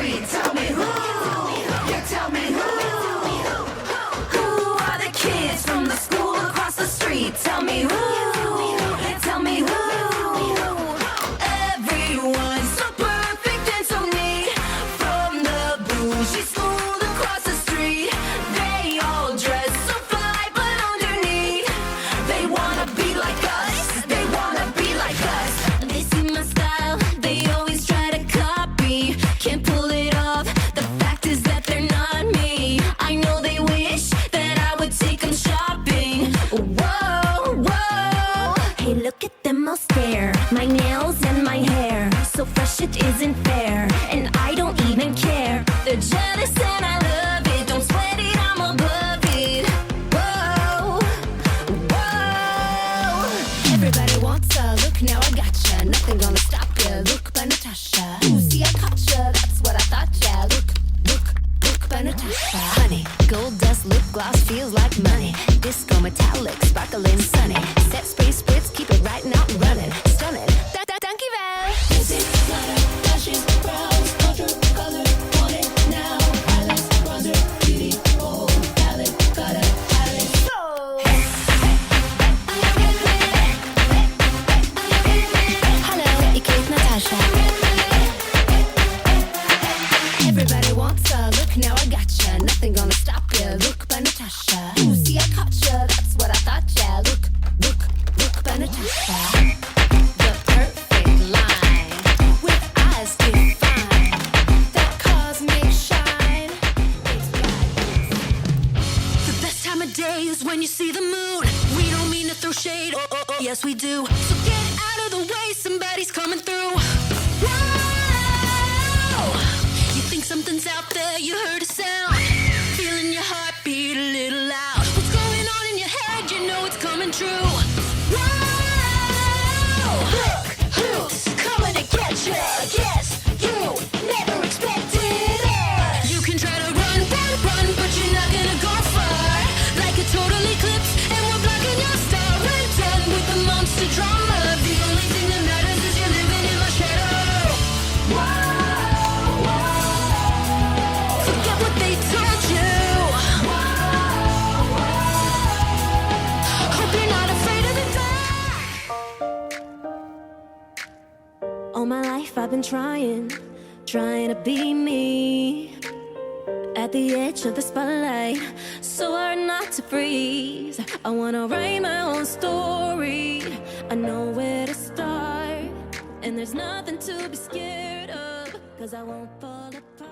street. Tell me who? Yeah, tell me who? Who are the kids from the school across the street? Tell me who? Yeah, tell me who? Everyone's so perfect and so neat. From the bougie school across the street, they all dress so fly, but underneath, they wanna be like us. They wanna be like us. They see my style, they always try to copy. Can't pull it off, the fact is that they're not me. I know they wish that I would take them shopping. Whoa, whoa. Hey, look at them all stare. My nails and my hair, so fresh it isn't fair. And I don't even care. They're jealous and I love it. Don't sweat it, I'm above it. Whoa, whoa. Everybody wants a look, now I gotcha. Nothing gonna stop ya. Look by Natasha. Ooh, see, I caught ya. That's what I thought, yeah. Look by Natasha. Honey, gold dust lip gloss feels like money. Disco metallic, sparkling sunny. Set spray spritz, keep it right now and running. Stunning. Dankjewel. Music, glitter, fashion, brows, culture, color, want it now. Highlights, bronzer, beauty, bold, palette, gotta have it. Hallo, ik heet Natasha. Everybody wants a look, now I gotcha. Nothing gonna stop ya. Look by Natasha. Ooh, see, I caught ya. That's what I thought, yeah. Look by Natasha. The perfect line with eyes define. That cosmic shine. It's bright. The best time of day is when you see the moon. We don't mean to throw shade. Oh, yes we do. So get out of the way, somebody's coming through. Whoa! You think something's out there, you heard a sound. Feeling your heartbeat a little loud. What's going on in your head, you know it's coming true. Whoa! Look who's coming to get you. Guess you never expected us. You can try to run, but you're not gonna go far. Like a total eclipse, and we're blocking your star. We're done with the monster drama. The only thing that matters is you're living in my shadow. Whoa, whoa. Forget what they told you. Whoa, whoa. Hope you're not afraid of the dark. All my life I've been trying to be me. At the edge of the spotlight, so hard not to freeze. I wanna write my own story. I know where to start, and there's nothing to be scared of, 'cause I won't fall apart.